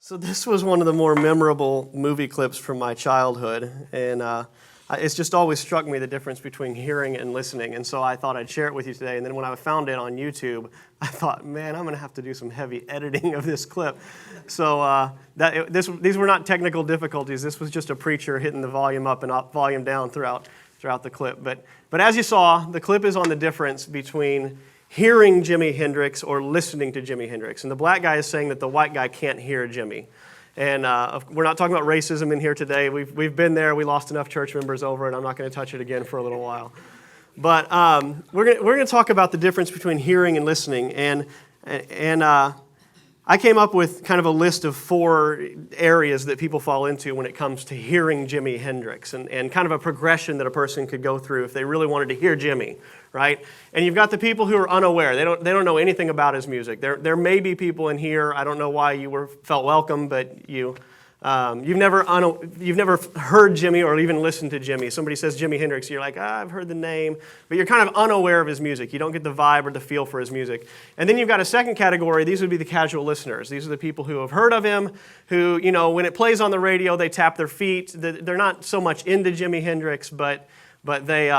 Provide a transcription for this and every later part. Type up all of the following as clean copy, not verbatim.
So this was one of the more memorable movie clips from my childhood, and it's just always struck me the difference between hearing and listening, and so I thought I'd share it with you today. And then when I found it on YouTube, I thought, man, I'm going to have to do some heavy editing of this clip. So these were not technical difficulties. This was just a preacher hitting the volume up and volume down throughout the clip. But as you saw, the clip is on the difference between hearing Jimi Hendrix or listening to Jimi Hendrix. And the black guy is saying that the white guy can't hear Jimi. And we're not talking about racism in here today. We've been there. We lost enough church members over it. I'm not going to touch it again for a little while. But we're going to talk about the difference between hearing and listening. And I came up with kind of a list of 4 areas that people fall into when it comes to hearing Jimi Hendrix, and kind of a progression that a person could go through if they really wanted to hear Jimi, right? And you've got the people who are unaware. They don't know anything about his music. There may be people in here, I don't know why you felt welcome, but you've never heard Jimi or even listened to Jimi. Somebody says Jimi Hendrix, you're like, I've heard the name, but you're kind of unaware of his music. You don't get the vibe or the feel for his music. And then you've got a second category. These would be the casual listeners. These are the people who have heard of him, who, when it plays on the radio, they tap their feet. They're not so much into Jimi Hendrix, but they,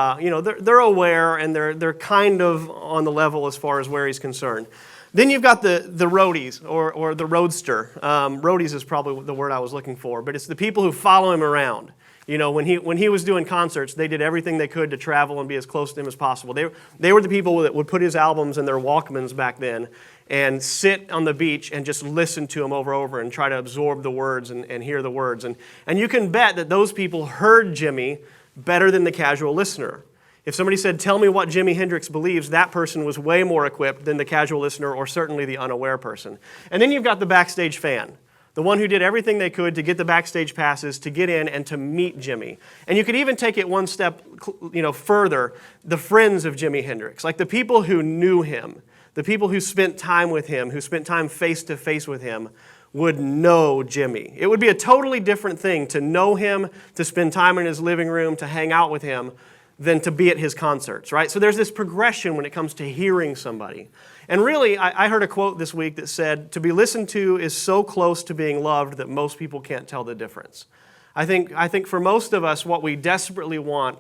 they're aware, and they're kind of on the level as far as where he's concerned. Then you've got the roadies or the roadster. Roadies is probably the word I was looking for, but it's the people who follow him around. When he was doing concerts, they did everything they could to travel and be as close to him as possible. They were the people that would put his albums in their Walkmans back then and sit on the beach and just listen to him over and try to absorb the words and hear the words. And you can bet that those people heard Jimi better than the casual listener. If somebody said, tell me what Jimi Hendrix believes, that person was way more equipped than the casual listener or certainly the unaware person. And then you've got the backstage fan, the one who did everything they could to get the backstage passes, to get in and to meet Jimi. And you could even take it one step further, the friends of Jimi Hendrix, like the people who knew him, the people who spent time with him, who spent time face to face with him, would know Jimi. It would be a totally different thing to know him, to spend time in his living room, to hang out with him, than to be at his concerts, right? So there's this progression when it comes to hearing somebody. And really, I heard a quote this week that said, to be listened to is so close to being loved that most people can't tell the difference. I think for most of us, what we desperately want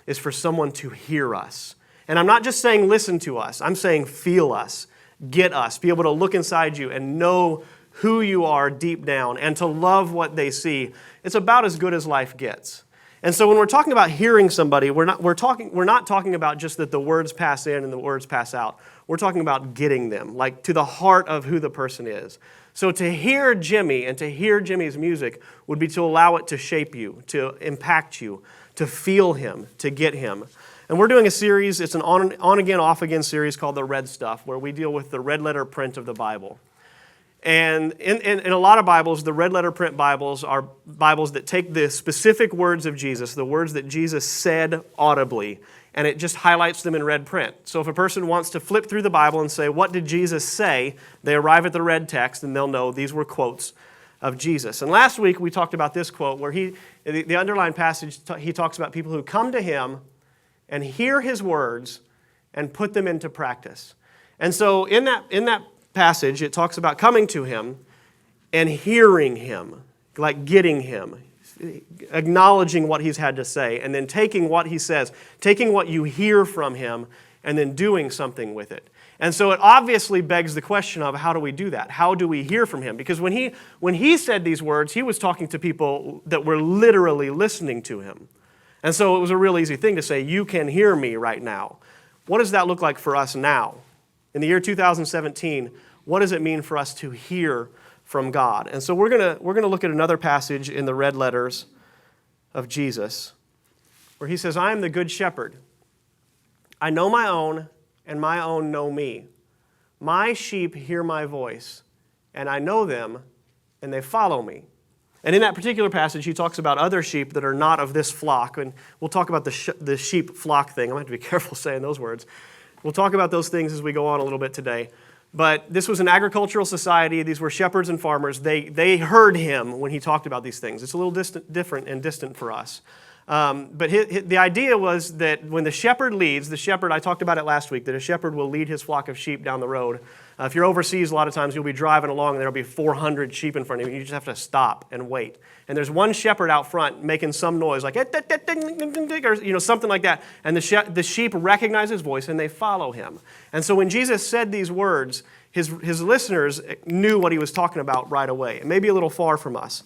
is for someone to hear us. And I'm not just saying listen to us, I'm saying feel us, get us, be able to look inside you and know who you are deep down and to love what they see. It's about as good as life gets. And so when we're talking about hearing somebody, we're not talking about just that the words pass in and the words pass out. We're talking about getting them, like to the heart of who the person is. So to hear Jimi and to hear Jimi's music would be to allow it to shape you, to impact you, to feel him, to get him. And we're doing a series, it's an on-again, off-again series called The Red Stuff, where we deal with the red letter print of the Bible. And in a lot of Bibles, the red letter print Bibles are Bibles that take the specific words of Jesus, the words that Jesus said audibly, and it just highlights them in red print. So if a person wants to flip through the Bible and say, what did Jesus say? They arrive at the red text and they'll know these were quotes of Jesus. And last week we talked about this quote where the underlined passage, he talks about people who come to him and hear his words and put them into practice. And so in that passage, it talks about coming to him and hearing him, like getting him, acknowledging what he's had to say, and then taking what he says, taking what you hear from him, and then doing something with it. And so it obviously begs the question of how do we do that? How do we hear from him? Because when he said these words, he was talking to people that were literally listening to him. And so it was a real easy thing to say, you can hear me right now. What does that look like for us now? In the year 2017, what does it mean for us to hear from God? And so we're gonna look at another passage in the red letters of Jesus, where he says, I am the good shepherd. I know my own, and my own know me. My sheep hear my voice, and I know them, and they follow me. And in that particular passage, he talks about other sheep that are not of this flock, and we'll talk about the sheep flock thing. I'm going to have to be careful saying those words. We'll talk about those things as we go on a little bit today. But this was an agricultural society. These were shepherds and farmers. They heard him when he talked about these things. It's a little different and distant for us. But the idea was that when the shepherd leads, I talked about it last week, that a shepherd will lead his flock of sheep down the road. If you're overseas, a lot of times you'll be driving along and there'll be 400 sheep in front of you. You just have to stop and wait. And there's one shepherd out front making some noise, like, or something like that. And the sheep recognize his voice and they follow him. And so when Jesus said these words, his listeners knew what he was talking about right away. It may be a little far from us.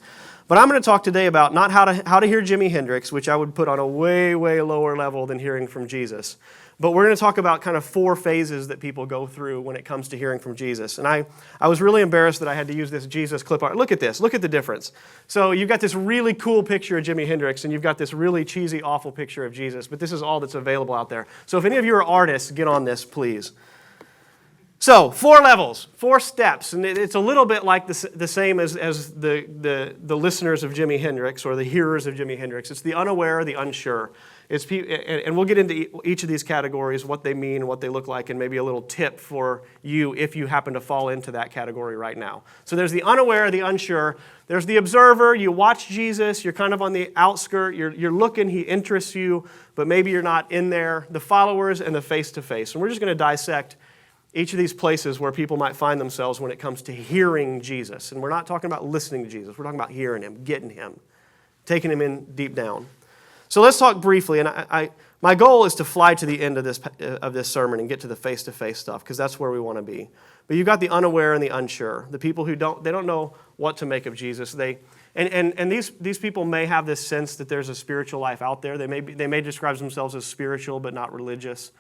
But I'm going to talk today about not how to hear Jimi Hendrix, which I would put on a way, way lower level than hearing from Jesus. But we're going to talk about kind of 4 phases that people go through when it comes to hearing from Jesus. And I was really embarrassed that I had to use this Jesus clip art. Look at this. Look at the difference. So you've got this really cool picture of Jimi Hendrix, and you've got this really cheesy, awful picture of Jesus. But this is all that's available out there. So if any of you are artists, get on this, please. So 4 levels, 4 steps, and it's a little bit like the same as the listeners of Jimi Hendrix or the hearers of Jimi Hendrix. It's the unaware, the unsure. And we'll get into each of these categories, what they mean, what they look like, and maybe a little tip for you if you happen to fall into that category right now. So there's the unaware, the unsure. There's the observer. You watch Jesus. You're kind of on the outskirt. You're looking. He interests you, but maybe you're not in there. The followers and the face-to-face. And we're just going to dissect each of these places where people might find themselves when it comes to hearing Jesus. And we're not talking about listening to Jesus. We're talking about hearing him, getting him, taking him in deep down. So let's talk briefly. And my goal is to fly to the end of this sermon and get to the face-to-face stuff, because that's where we want to be. But you've got the unaware and the unsure, the people who don't know what to make of Jesus. And these people may have this sense that there's a spiritual life out there. They may describe themselves as spiritual but not religious.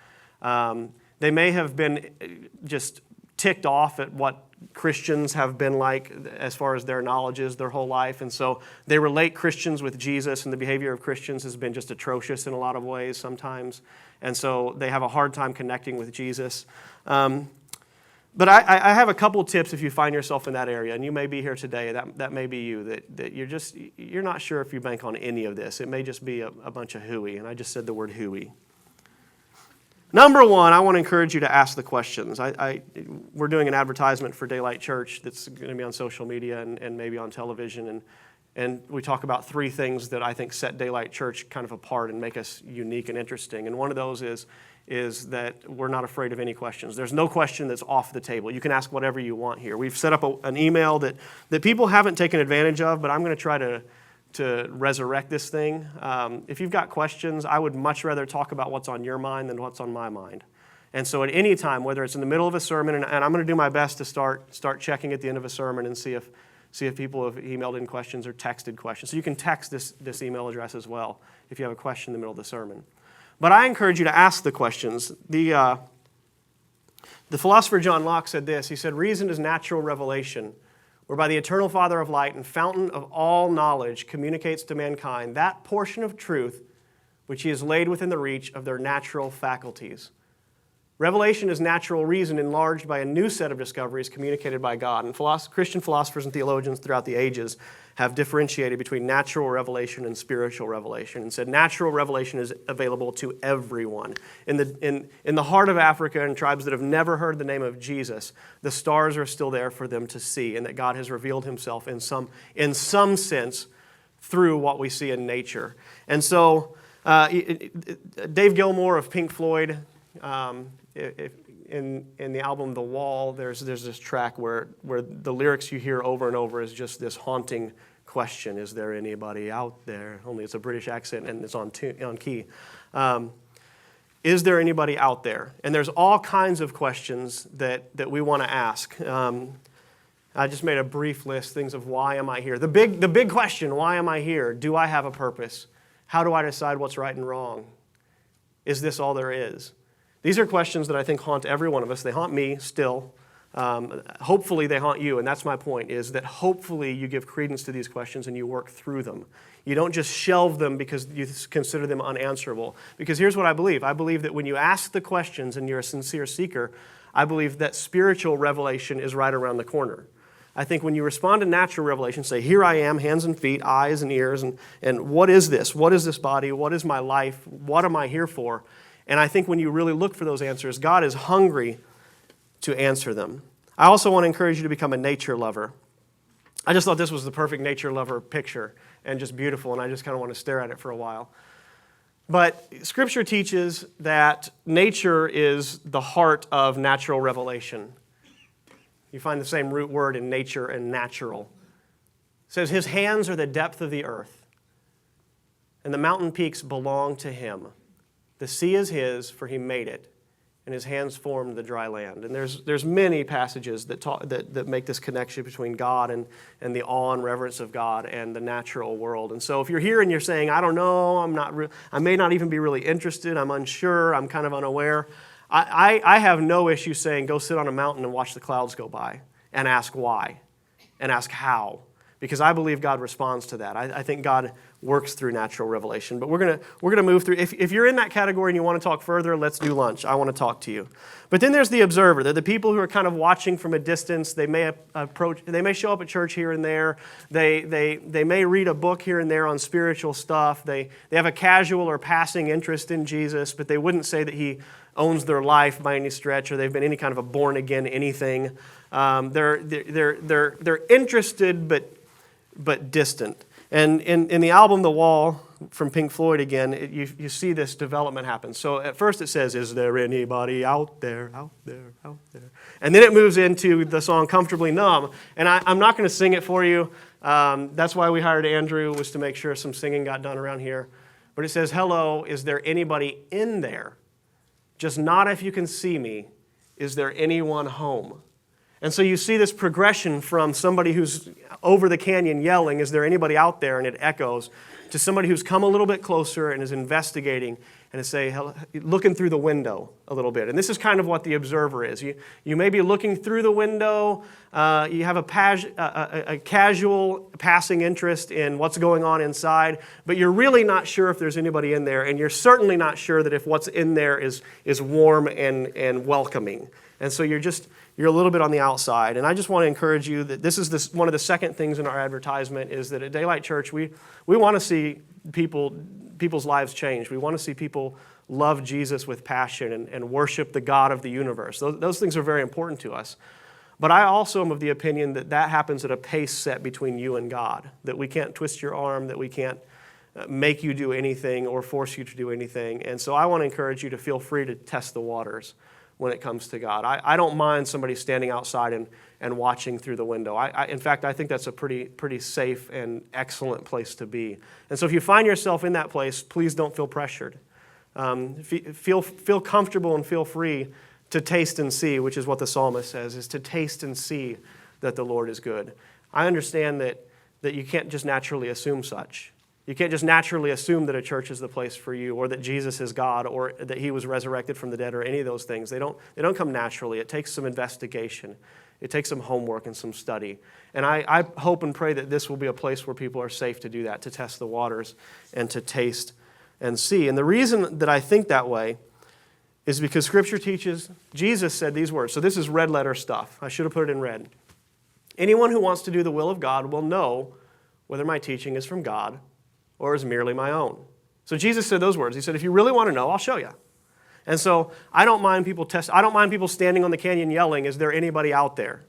They may have been just ticked off at what Christians have been like as far as their knowledge is their whole life. And so they relate Christians with Jesus, and the behavior of Christians has been just atrocious in a lot of ways sometimes. And so they have a hard time connecting with Jesus. But I have a couple tips if you find yourself in that area, and you may be here today, that may be you, that you're not sure if you bank on any of this. It may just be a bunch of hooey, and I just said the word hooey. Number 1, I want to encourage you to ask the questions. We're doing an advertisement for Daylight Church that's going to be on social media and maybe on television. And we talk about 3 things that I think set Daylight Church kind of apart and make us unique and interesting. And one of those is that we're not afraid of any questions. There's no question that's off the table. You can ask whatever you want here. We've set up an email that people haven't taken advantage of, but I'm going to try to resurrect this thing. If you've got questions, I would much rather talk about what's on your mind than what's on my mind. And so at any time, whether it's in the middle of a sermon, and I'm going to do my best to start checking at the end of a sermon and see if people have emailed in questions or texted questions. So you can text this email address as well if you have a question in the middle of the sermon. But I encourage you to ask the questions. The philosopher John Locke said this. He said, "Reason is natural revelation, whereby the eternal Father of light and fountain of all knowledge communicates to mankind that portion of truth which he has laid within the reach of their natural faculties. Revelation is natural reason enlarged by a new set of discoveries communicated by God." And Christian philosophers and theologians throughout the ages have differentiated between natural revelation and spiritual revelation and said natural revelation is available to everyone. In the heart of Africa and tribes that have never heard the name of Jesus, the stars are still there for them to see, and that God has revealed himself in some sense through what we see in nature. And so Dave Gilmour of Pink Floyd, in the album The Wall, there's this track where the lyrics you hear over and over is just this haunting question: is there anybody out there? Only it's a British accent and it's on key. Is there anybody out there? And there's all kinds of questions that we want to ask. I just made a brief list, things of why am I here? The big question, why am I here? Do I have a purpose? How do I decide what's right and wrong? Is this all there is? These are questions that I think haunt every one of us. They haunt me still. Hopefully they haunt you, and that's my point, is that hopefully you give credence to these questions and you work through them. You don't just shelve them because you consider them unanswerable. Because here's what I believe. I believe that when you ask the questions and you're a sincere seeker, I believe that spiritual revelation is right around the corner. I think when you respond to natural revelation, say, here I am, hands and feet, eyes and ears, and what is this? What is this body? What is my life? What am I here for? And I think when you really look for those answers, God is hungry to answer them. I also want to encourage you to become a nature lover. I just thought this was the perfect nature lover picture and just beautiful, and I just kind of want to stare at it for a while. But Scripture teaches that nature is the heart of natural revelation. You find the same root word in nature and natural. It says, his hands are the depth of the earth, and the mountain peaks belong to him. The sea is his, for he made it, and his hands formed the dry land. And there's many passages that make this connection between God and the awe and reverence of God and the natural world. And so if you're here and you're saying, I don't know, I may not even be really interested, I'm unsure, I'm kind of unaware, I have no issue saying go sit on a mountain and watch the clouds go by and ask why and ask how. Because I believe God responds to that. I think God works through natural revelation. But we're gonna move through. If you're in that category and you want to talk further, let's do lunch. I want to talk to you. But then there's the observer. They're the people who are kind of watching from a distance. They may show up at church here and there. They may read a book here and there on spiritual stuff. They have a casual or passing interest in Jesus, but they wouldn't say that he owns their life by any stretch, or they've been any kind of a born again anything. They're interested, but distant. And in the album The Wall from Pink Floyd again, you see this development happen. So at first it says, is there anybody out there, out there, out there? And then it moves into the song Comfortably Numb. And I'm not going to sing it for you. That's why we hired Andrew, was to make sure some singing got done around here. But it says, hello, is there anybody in there? Just not if you can see me. Is there anyone home? And so you see this progression from somebody who's over the canyon yelling, is there anybody out there? And it echoes, to somebody who's come a little bit closer and is investigating and is looking through the window a little bit. And this is kind of what the observer is. You may be looking through the window. You have a casual passing interest in what's going on inside, but you're really not sure if there's anybody in there. And you're certainly not sure that if what's in there is warm and welcoming. And so you're a little bit on the outside. And I just want to encourage you that this is one of the second things in our advertisement is that at Daylight Church, we want to see people's lives change. We want to see people love Jesus with passion and worship the God of the universe. Those things are very important to us. But I also am of the opinion that happens at a pace set between you and God, that we can't twist your arm, that we can't make you do anything or force you to do anything. And so I want to encourage you to feel free to test the waters when it comes to God. I don't mind somebody standing outside and watching through the window. In fact, I think that's a pretty safe and excellent place to be. And so if you find yourself in that place, please don't feel pressured. Feel comfortable and feel free to taste and see, which is what the psalmist says, is to taste and see that the Lord is good. I understand that you can't just naturally assume such. You can't just naturally assume that a church is the place for you, or that Jesus is God, or that he was resurrected from the dead, or any of those things. They don't come naturally. It takes some investigation. It takes some homework and some study. And I hope and pray that this will be a place where people are safe to do that, to test the waters and to taste and see. And the reason that I think that way is because Scripture teaches, Jesus said these words. So this is red letter stuff. I should have put it in red. Anyone who wants to do the will of God will know whether my teaching is from God or is merely my own. So Jesus said those words. He said, if you really want to know, I'll show you. And so I don't mind people standing on the canyon yelling, is there anybody out there?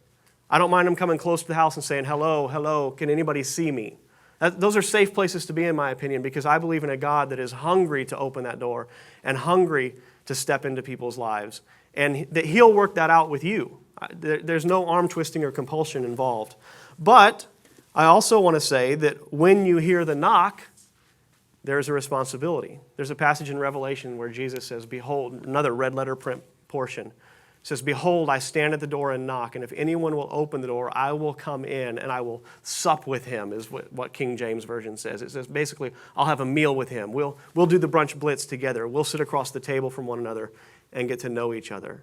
I don't mind them coming close to the house and saying, hello, hello, can anybody see me? Those are safe places to be, in my opinion, because I believe in a God that is hungry to open that door and hungry to step into people's lives, and that he'll work that out with you. There's no arm twisting or compulsion involved. But I also want to say that when you hear the knock, there's a responsibility. There's a passage in Revelation where Jesus says, behold, another red letter print portion. It says, behold, I stand at the door and knock, and if anyone will open the door, I will come in and I will sup with him, is what King James Version says. It says basically, I'll have a meal with him. We'll do the brunch blitz together. We'll sit across the table from one another and get to know each other.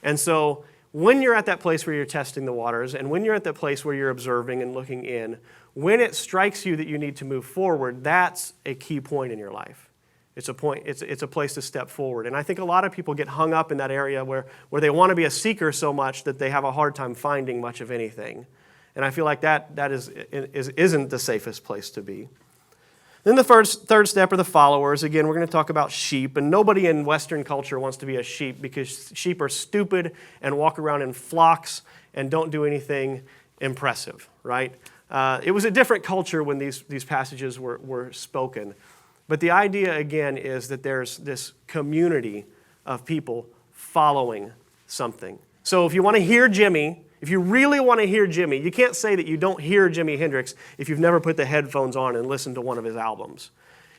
And so when you're at that place where you're testing the waters, and when you're at that place where you're observing and looking in, when it strikes you that you need to move forward, that's a key point in your life. It's a point. It's a place to step forward. And I think a lot of people get hung up in that area where they want to be a seeker so much that they have a hard time finding much of anything. And I feel like that isn't the safest place to be. Then the third step are the followers. Again, we're going to talk about sheep. And nobody in Western culture wants to be a sheep because sheep are stupid and walk around in flocks and don't do anything impressive, right? It was a different culture when these passages were spoken. But the idea, again, is that there's this community of people following something. So if you want to hear Jimi, if you really want to hear Jimi, you can't say that you don't hear Jimi Hendrix if you've never put the headphones on and listened to one of his albums.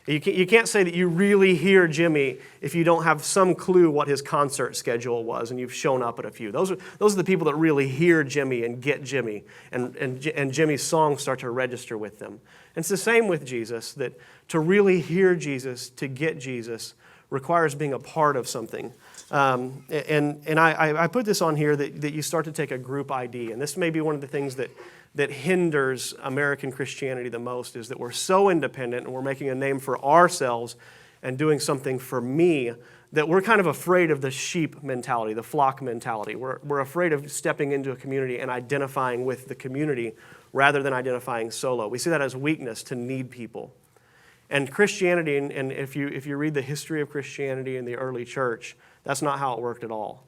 You can't say that you really hear Jimi if you don't have some clue what his concert schedule was and you've shown up at a few. Those are the people that really hear Jimi and get Jimi, and Jimi's songs start to register with them. And it's the same with Jesus, that to really hear Jesus, to get Jesus, requires being a part of something. And I put this on here that you start to take a group ID. And this may be one of the things that hinders American Christianity the most, is that we're so independent and we're making a name for ourselves and doing something for me, that we're kind of afraid of the sheep mentality, the flock mentality. We're afraid of stepping into a community and identifying with the community rather than identifying solo. We see that as weakness, to need people. And Christianity, and if you read the history of Christianity in the early church, that's not how it worked at all.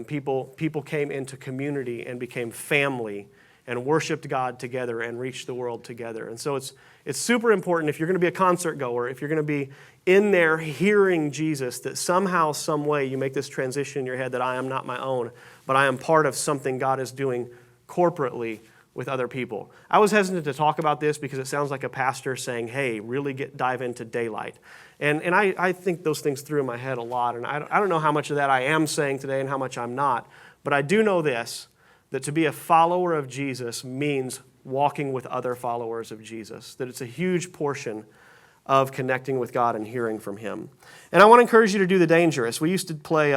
People came into community and became family and worshiped God together and reached the world together. And so it's super important, if you're going to be a concert goer, if you're going to be in there hearing Jesus, that somehow, some way you make this transition in your head that I am not my own, but I am part of something God is doing corporately with other people. I was hesitant to talk about this because it sounds like a pastor saying, hey, really dive into daylight. And I think those things through in my head a lot, and I don't know how much of that I am saying today and how much I'm not, but I do know this, that to be a follower of Jesus means walking with other followers of Jesus, that it's a huge portion of connecting with God and hearing from Him. And I want to encourage you to do the dangerous. We used to play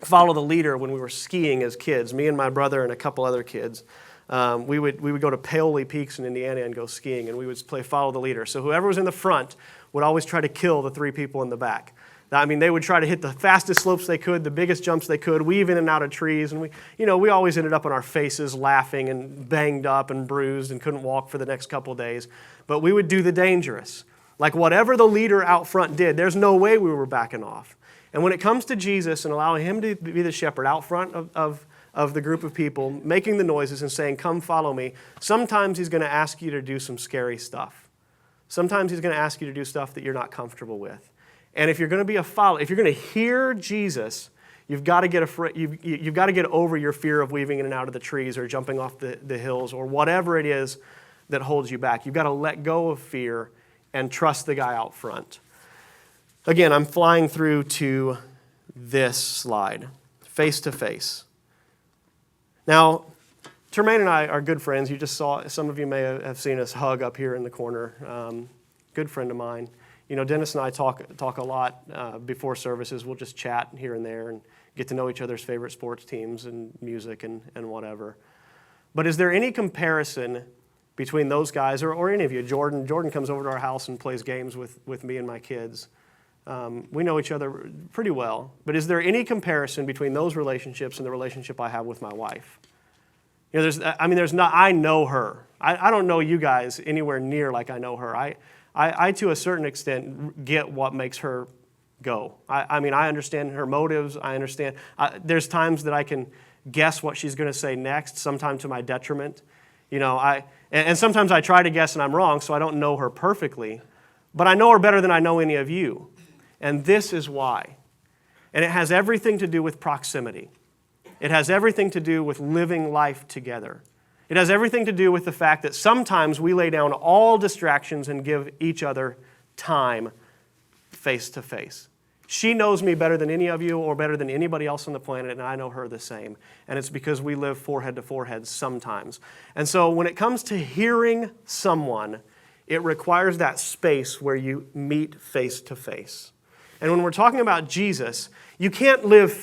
follow the leader when we were skiing as kids, me and my brother and a couple other kids. We would go to Paoli Peaks in Indiana and go skiing, and we would play follow the leader. So whoever was in the front would always try to kill the three people in the back. I mean, they would try to hit the fastest slopes they could, the biggest jumps they could, weave in and out of trees, and we always ended up on our faces laughing and banged up and bruised and couldn't walk for the next couple of days. But we would do the dangerous. Like whatever the leader out front did, there's no way we were backing off. And when it comes to Jesus and allowing Him to be the shepherd out front of the group of people, making the noises and saying, come follow me, sometimes He's going to ask you to do some scary stuff. Sometimes He's going to ask you to do stuff that you're not comfortable with. And if you're going to be a follower, if you're going to hear Jesus, you've got to get you've got to get over your fear of weaving in and out of the trees or jumping off the hills or whatever it is that holds you back. You've got to let go of fear and trust the guy out front. Again, I'm flying through to this slide, face to face. Now, Tremaine and I are good friends. You just saw, some of you may have seen us hug up here in the corner. Good friend of mine. You know, Dennis and I talk a lot before services. We'll just chat here and there and get to know each other's favorite sports teams and music and whatever. But is there any comparison between those guys or any of you? Jordan comes over to our house and plays games with me and my kids. We know each other pretty well. But is there any comparison between those relationships and the relationship I have with my wife? You know, there's not. I know her. I don't know you guys anywhere near like I know her. I to a certain extent, get what makes her go. I mean, I understand her motives. I understand. There's times that I can guess what she's going to say next, sometimes to my detriment. You know, and sometimes I try to guess and I'm wrong, so I don't know her perfectly. But I know her better than I know any of you. And this is why. And it has everything to do with proximity. It has everything to do with living life together. It has everything to do with the fact that sometimes we lay down all distractions and give each other time face to face. She knows me better than any of you or better than anybody else on the planet, and I know her the same. And it's because we live forehead to forehead sometimes. And so when it comes to hearing someone, it requires that space where you meet face to face. And when we're talking about Jesus, you can't live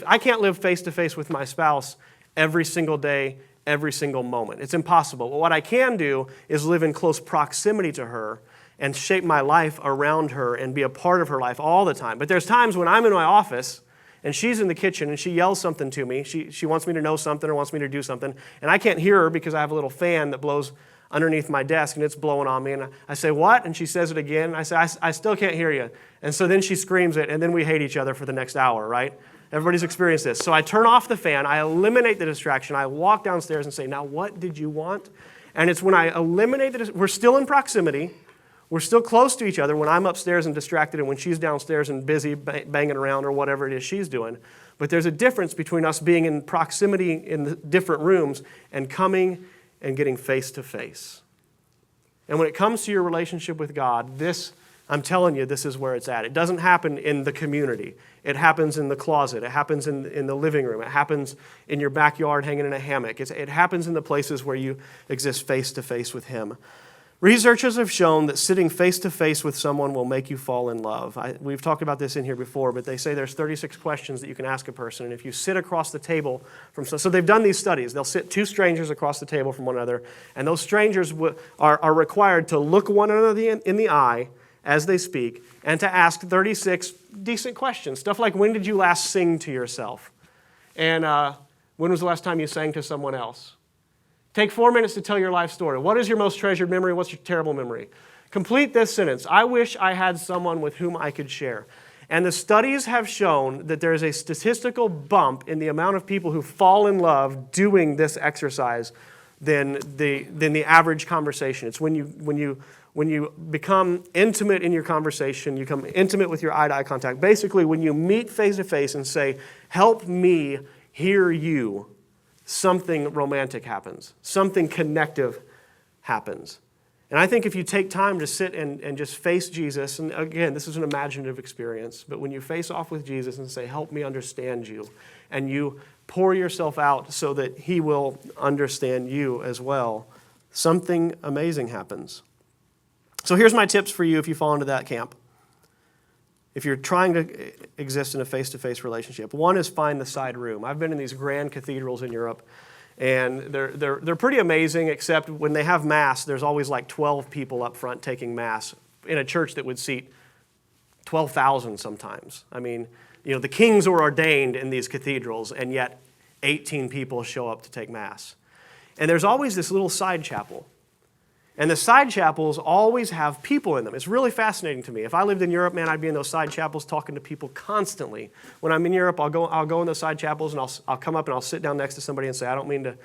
I can't live face to face with my spouse every single day, every single moment. It's impossible. But what I can do is live in close proximity to her and shape my life around her and be a part of her life all the time. But there's times when I'm in my office and she's in the kitchen and she yells something to me. She wants me to know something or wants me to do something. And I can't hear her because I have a little fan that blows underneath my desk and it's blowing on me. And I say, what? And she says it again. And I say, I still can't hear you. And so then she screams it and then we hate each other for the next hour, right? Everybody's experienced this. So I turn off the fan, I eliminate the distraction, I walk downstairs and say, now what did you want? And it's when I eliminate we're still in proximity, We're still close to each other when I'm upstairs and distracted and when she's downstairs and busy banging around or whatever it is she's doing. But there's a difference between us being in proximity in the different rooms and coming and getting face to face. And when it comes to your relationship with God, I'm telling you, this is where it's at. It doesn't happen in the community. It happens in the closet. It happens in the living room. It happens in your backyard hanging in a hammock. It happens in the places where you exist face to face with Him. Researchers have shown that sitting face-to-face with someone will make you fall in love. We've talked about this in here before, but they say there's 36 questions that you can ask a person, and if you sit across the table from... So they've done these studies. They'll sit two strangers across the table from one another, and those strangers are required to look one another in the eye as they speak and to ask 36 decent questions. Stuff like, when did you last sing to yourself? And when was the last time you sang to someone else? Take 4 minutes to tell your life story. What is your most treasured memory? What's your terrible memory? Complete this sentence. I wish I had someone with whom I could share. And the studies have shown that there is a statistical bump in the amount of people who fall in love doing this exercise than the average conversation. It's when you become intimate in your conversation, you become intimate with your eye-to-eye contact. Basically, when you meet face-to-face and say, help me hear you, something romantic happens. Something connective happens. And I think if you take time to sit and just face Jesus, and again, this is an imaginative experience, but when you face off with Jesus and say, help me understand you, and you pour yourself out so that He will understand you as well, something amazing happens. So here's my tips for you if you fall into that camp. If you're trying to exist in a face-to-face relationship, one is find the side room. I've been in these grand cathedrals in Europe, and they're pretty amazing, except when they have Mass, there's always like 12 people up front taking Mass in a church that would seat 12,000 sometimes. I mean, the kings are ordained in these cathedrals, and yet 18 people show up to take Mass. And there's always this little side chapel. And the side chapels always have people in them. It's really fascinating to me. If I lived in Europe, man, I'd be in those side chapels talking to people constantly. When I'm in Europe, I'll go in those side chapels and I'll come up and I'll sit down next to somebody and say, I don't mean to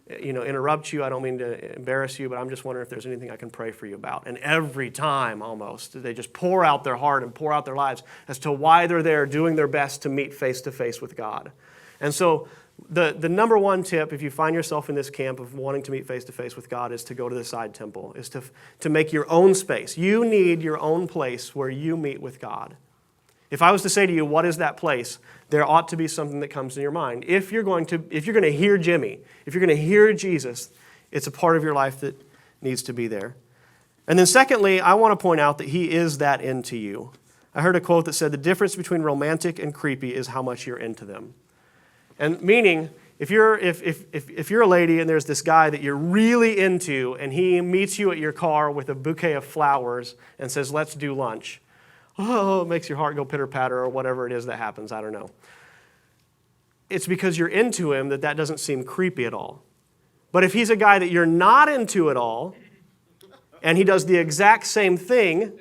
interrupt you. I don't mean to embarrass you, but I'm just wondering if there's anything I can pray for you about. And every time, almost, they just pour out their heart and pour out their lives as to why they're there doing their best to meet face-to-face with God. And so the number one tip, if you find yourself in this camp of wanting to meet face-to-face with God, is to go to the side temple, is to make your own space. You need your own place where you meet with God. If I was to say to you, what is that place? There ought to be something that comes in your mind. If you're going to hear Jimmy, if you're going to hear Jesus, it's a part of your life that needs to be there. And then secondly, I want to point out that He is that into you. I heard a quote that said, the difference between romantic and creepy is how much you're into them. And meaning, if you're a lady and there's this guy that you're really into and he meets you at your car with a bouquet of flowers and says, let's do lunch. Oh, it makes your heart go pitter-patter or whatever it is that happens. I don't know. It's because you're into him that doesn't seem creepy at all. But if he's a guy that you're not into at all and he does the exact same thing,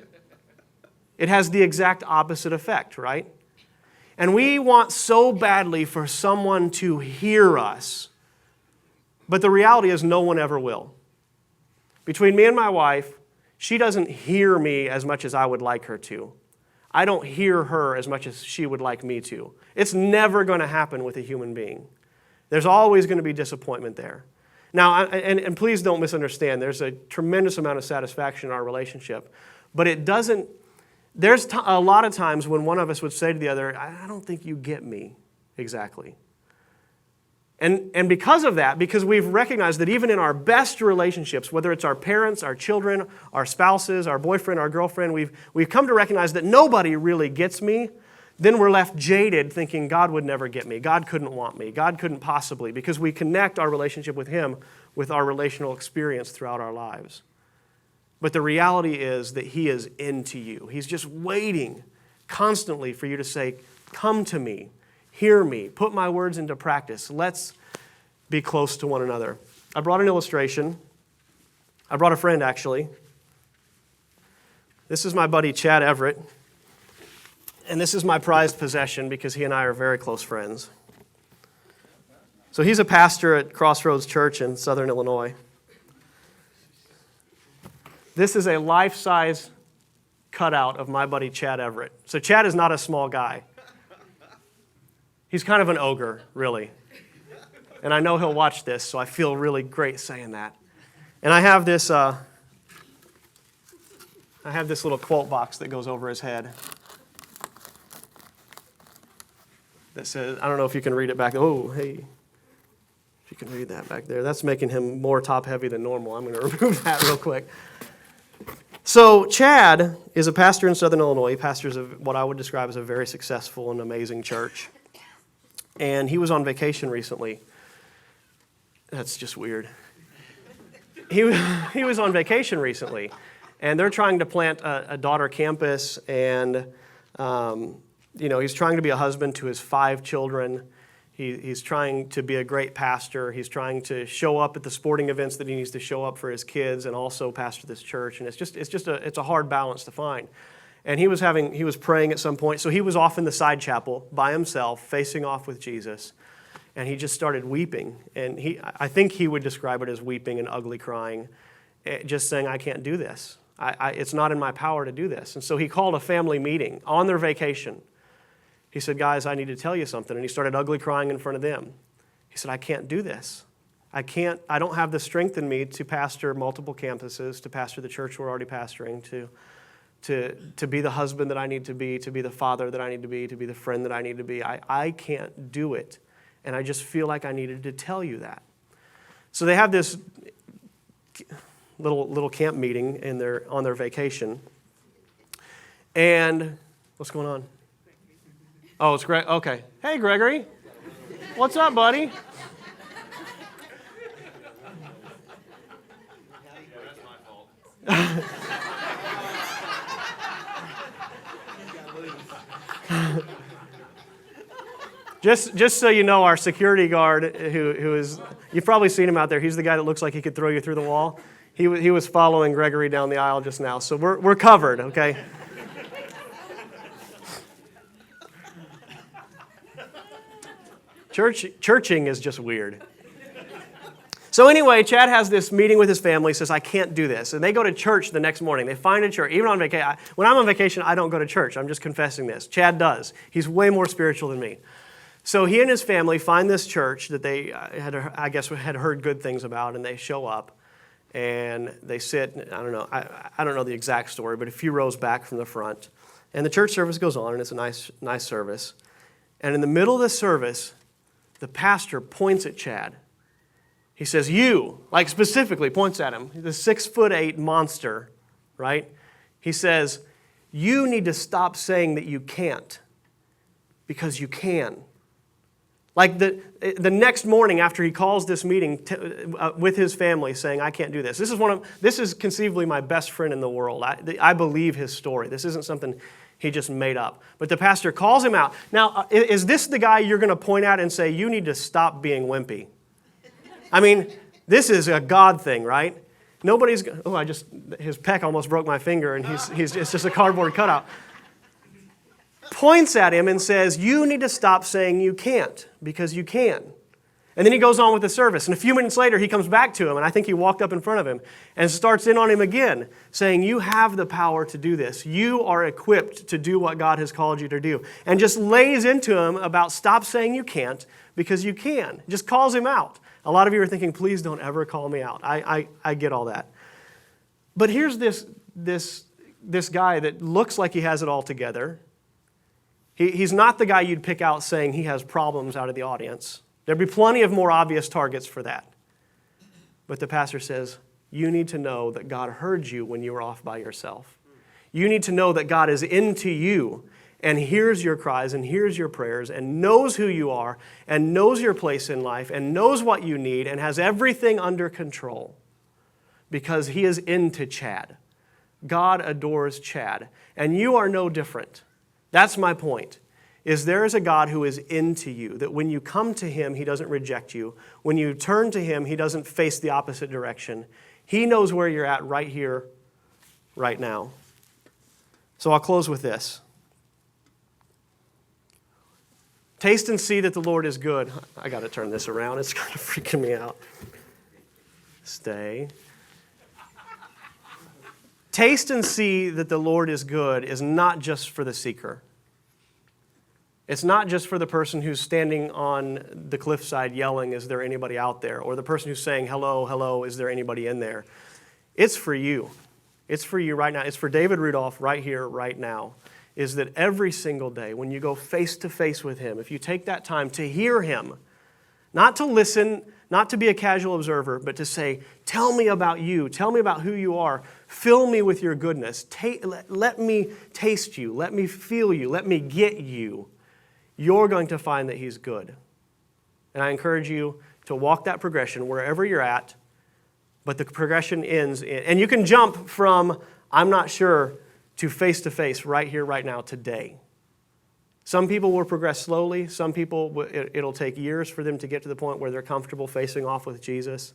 it has the exact opposite effect, right? And we want so badly for someone to hear us. But the reality is no one ever will. Between me and my wife, she doesn't hear me as much as I would like her to. I don't hear her as much as she would like me to. It's never going to happen with a human being. There's always going to be disappointment there. Now, and please don't misunderstand, there's a tremendous amount of satisfaction in our relationship, but it doesn't. There's a lot of times when one of us would say to the other, I don't think you get me exactly. And because of that, because we've recognized that even in our best relationships, whether it's our parents, our children, our spouses, our boyfriend, our girlfriend, we've come to recognize that nobody really gets me, then we're left jaded thinking God would never get me, God couldn't want me, God couldn't possibly, because we connect our relationship with Him with our relational experience throughout our lives. But the reality is that He is into you. He's just waiting constantly for you to say, come to me, hear me, put my words into practice. Let's be close to one another. I brought an illustration. I brought a friend, actually. This is my buddy, Chad Everett. And this is my prized possession because he and I are very close friends. So he's a pastor at Crossroads Church in Southern Illinois. This is a life-size cutout of my buddy Chad Everett. So Chad is not a small guy. He's kind of an ogre, really. And I know he'll watch this, so I feel really great saying that. And I have this little quote box that goes over his head that says, I don't know if you can read it back. Oh, hey, if you can read that back there. That's making him more top-heavy than normal. I'm going to remove that real quick. So Chad is a pastor in Southern Illinois. He pastors what I would describe as a very successful and amazing church. And he was on vacation recently. That's just weird. He was on vacation recently, and they're trying to plant a daughter campus, and he's trying to be a husband to his 5 children. He's trying to be a great pastor. He's trying to show up at the sporting events that he needs to show up for his kids, and also pastor this church. And it's a hard balance to find. And he was praying at some point, so he was off in the side chapel by himself, facing off with Jesus. And he just started weeping. And I think he would describe it as weeping and ugly crying, just saying, I can't do this. It's not in my power to do this. And so he called a family meeting on their vacation. He said, guys, I need to tell you something. And he started ugly crying in front of them. He said, I can't do this. I don't have the strength in me to pastor multiple campuses, to pastor the church we're already pastoring, to be the husband that I need to be the father that I need to be the friend that I need to be. I can't do it. And I just feel like I needed to tell you that. So they have this little camp meeting on their vacation. And what's going on? Oh, it's Greg. Okay. Hey, Gregory. What's up, buddy? That's my fault. Just so you know, our security guard, who is, you've probably seen him out there. He's the guy that looks like he could throw you through the wall. He was following Gregory down the aisle just now, so we're covered, okay? Churching is just weird. So anyway, Chad has this meeting with his family, says, I can't do this. And they go to church the next morning. They find a church. Even on vacation, when I'm on vacation, I don't go to church. I'm just confessing this. Chad does. He's way more spiritual than me. So he and his family find this church that they had heard good things about, and they show up, and they sit, I don't know the exact story, but a few rows back from the front. And the church service goes on, and it's a nice service. And in the middle of the service, the pastor points at Chad. He says, you, like specifically points at him, the 6'8" monster, right? He says, you need to stop saying that you can't, because you can. Like the next morning after he calls this meeting with his family saying, I can't do this. This is conceivably my best friend in the world. I believe his story. This isn't something he just made up. But the pastor calls him out. Now, is this the guy you're going to point at and say, you need to stop being wimpy? I mean, this is a God thing, right? Nobody's, his pec almost broke my finger, and it's just a cardboard cutout. Points at him and says, you need to stop saying you can't, because you can. And then he goes on with the service. And a few minutes later, he comes back to him, and I think he walked up in front of him, and starts in on him again, saying, you have the power to do this. You are equipped to do what God has called you to do. And just lays into him about stop saying you can't, because you can. Just calls him out. A lot of you are thinking, please don't ever call me out. I get all that. But here's this guy that looks like he has it all together. He's not the guy you'd pick out saying he has problems out of the audience. There'd be plenty of more obvious targets for that. But the pastor says, you need to know that God heard you when you were off by yourself. You need to know that God is into you and hears your cries and hears your prayers and knows who you are and knows your place in life and knows what you need and has everything under control because he is into Chad. God adores Chad, and you are no different. That's my point, is there is a God who is into you, that when you come to him, he doesn't reject you. When you turn to him, he doesn't face the opposite direction. He knows where you're at right here, right now. So I'll close with this. Taste and see that the Lord is good. I got to turn this around. It's kind of freaking me out. Stay. Taste and see that the Lord is good is not just for the seeker. It's not just for the person who's standing on the cliffside yelling, is there anybody out there? Or the person who's saying, hello, hello, is there anybody in there? It's for you. It's for you right now. It's for David Rudolph right here, right now. Is that every single day when you go face to face with him, if you take that time to hear him, not to listen, not to be a casual observer, but to say, tell me about you, tell me about who you are, fill me with your goodness, let me taste you, let me feel you, let me get you, you're going to find that he's good. And I encourage you to walk that progression wherever you're at, but the progression ends and you can jump from, I'm not sure, to face right here, right now, today. Some people will progress slowly. Some people, it'll take years for them to get to the point where they're comfortable facing off with Jesus.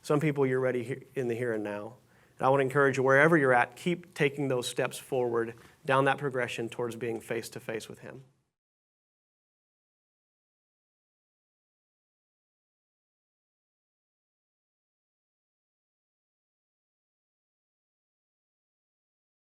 Some people, you're ready in the here and now. And I want to encourage you, wherever you're at, keep taking those steps forward down that progression towards being face to face with him.